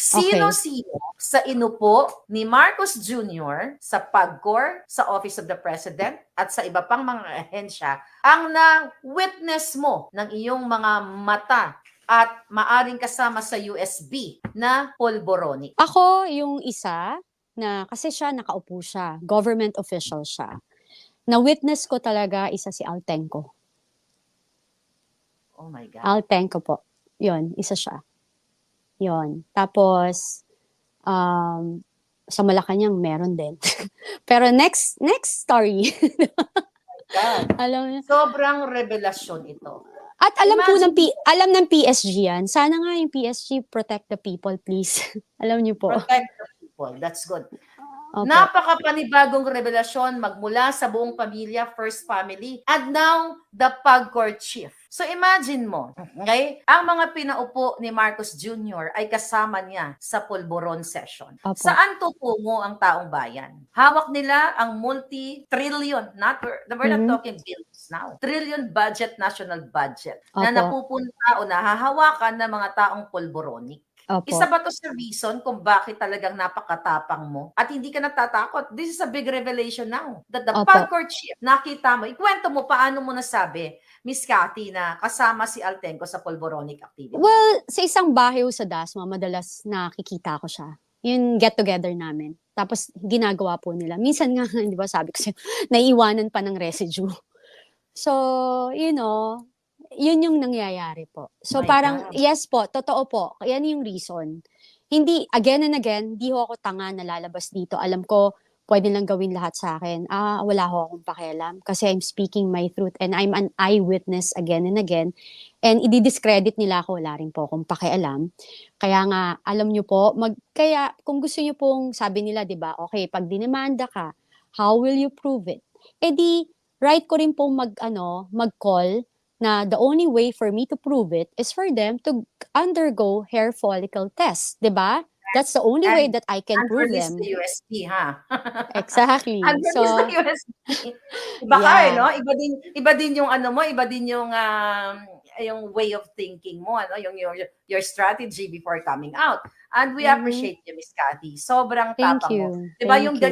Okay. Sino-sino sa inupo ni Marcos Jr. sa PAGCOR, sa Office of the President, at sa iba pang mga ahensya ang na-witness mo ng iyong mga mata at maaring kasama sa USB na polboronic? Ako yung isa na kasi siya nakaupo siya, government official siya. Na-witness ko talaga isa si Altenco. Oh my God. Altenco po. Yun, isa siya. Yun. Tapos, sa Malacanang meron din. Pero next story. God. Alam niyo. Sobrang revelasyon ito. At alam po Imagine, alam ng PSG yan. Sana nga yung PSG protect the people, please. Alam niyo po. protect the people. That's good. Opo. Napakapanibagong revelasyon magmula sa buong pamilya, first family, and now the PAGCOR chief. So imagine mo, okay? Ang mga pinaupo ni Marcos Jr. ay kasama niya sa Polvoron session. Opo. Saan tutungo ang taong bayan? Hawak nila ang multi-trillion, we're not talking billions now, trillion budget, national budget, na Opo. napupunta o nahahawakan ng mga taong polboronic. Opo. Isa ba to sa reason kung bakit talagang napakatapang mo at hindi ka natatakot? This is a big revelation now. That the Opo. PAGCOR chief, nakita mo, ikwento mo paano mo nasabi, Miss Cathy, na kasama si Altenco sa polboronic activity. Well, sa isang bahay sa Dasma, madalas nakikita ko siya. Yung get-together namin. Tapos, ginagawa po nila. Minsan nga, di ba, sabi ko sa'yo, naiiwanan pa ng residue. So, you know, yun yung nangyayari po. So, My parang, God. yes po, totoo po. Yan yung reason. Hindi, again and again, di ho ako tanga na lalabas dito. Alam ko, pwede lang gawin lahat sa akin. Wala ho akong pakialam. Kasi I'm speaking my truth and I'm an eyewitness again and again. And i-discredit nila ako, wala rin po akong pakialam. Kaya nga, alam nyo po, kaya kung gusto nyo pong, sabi nila, di ba, okay, pag dinemanda ka, how will you prove it? Eh di, right ko rin pong mag-call na the only way for me to prove it is for them to undergo hair follicle test, di ba? That's the only way that I can prove Release them. the USB, ha? Exactly. Release So, the USB. Iba ka yeah. no? Iba din yung ano mo, iba din yung way of thinking mo, ano, yung your strategy before coming out. And we appreciate you, Miss Cathy. Sobrang Thank tapang mo. you. 'Di ba Thank yung you.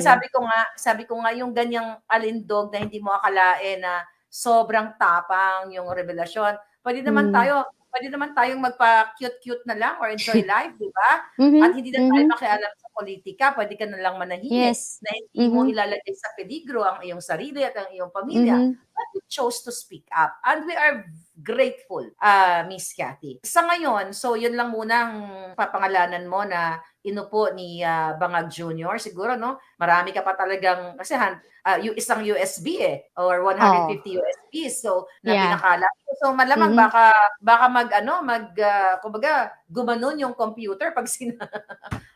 sabi ko nga yung ganyang alindog na hindi mo akalain na sobrang tapang yung revelasyon. Pwede naman tayong magpa-cute-cute na lang or enjoy life, di ba? At hindi na tayo makialam sa politika, pwede ka na lang manahimik Yes. na hindi mo ilalagay sa peligro ang iyong sarili at ang iyong pamilya. But you chose to speak up. And we are grateful, Miss Cathy. Sa ngayon, so yun lang muna ang papangalanan mo na inupo ni Bangag Jr. Siguro, no? Marami ka pa talagang, kasi isang USB or 150 USB. So, na pinakala. So, malamang baka kumbaga, gumanon yung computer pag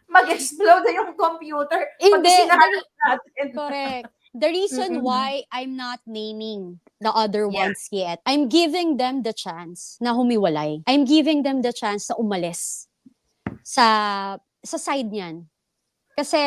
mag-explode na yung computer. Pag sinahanap natin. Correct. The reason why I'm not naming the other ones yet, I'm giving them the chance na humiwalay. I'm giving them the chance na umalis sa side niyan. Kasi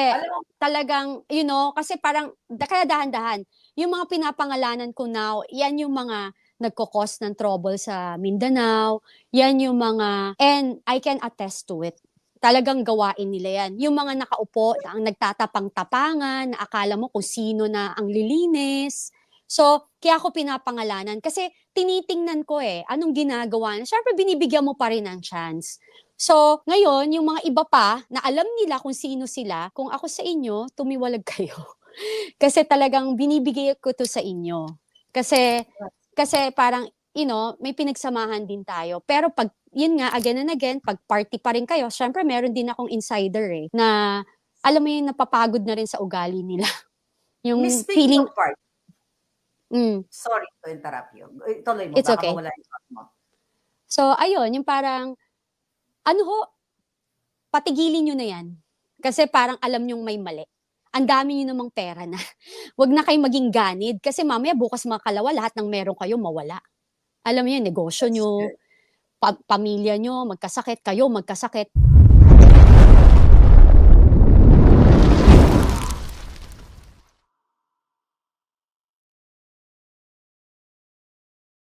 talagang, you know, kasi parang, kaya dahan-dahan, yung mga pinapangalanan ko now, yan yung mga nagkukos ng trouble sa Mindanao, yan yung mga, and I can attest to it. Talagang gawain nila yan. Yung mga nakaupo, ang nagtatapang-tapangan, na akala mo kung sino na ang lilinis. So, kaya ako pinapangalanan. Kasi tinitingnan ko anong ginagawa na. Siyempre, binibigyan mo pa rin ng chance. So, ngayon, yung mga iba pa, na alam nila kung sino sila, kung ako sa inyo, tumiwalag kayo. Kasi talagang binibigay ko to sa inyo. Kasi parang, you know, may pinagsamahan din tayo. Pero pag, yun nga, again and again, pag party pa rin kayo, syempre meron din akong insider na, alam mo yung napapagod na rin sa ugali nila. Yung feeling... of party. Sorry to interrupt you. Ituloy mo, it's baka okay. mawala yung thought mo. So, ayun, yung parang, patigilin nyo na yan. Kasi parang alam nyong may mali. Ang dami nyo namang pera na. Huwag na kayo maging ganid. Kasi mamaya bukas makalawa, lahat ng meron kayo mawala. Alam mo yun, negosyo nyo, pamilya nyo, magkasakit, kayo magkasakit.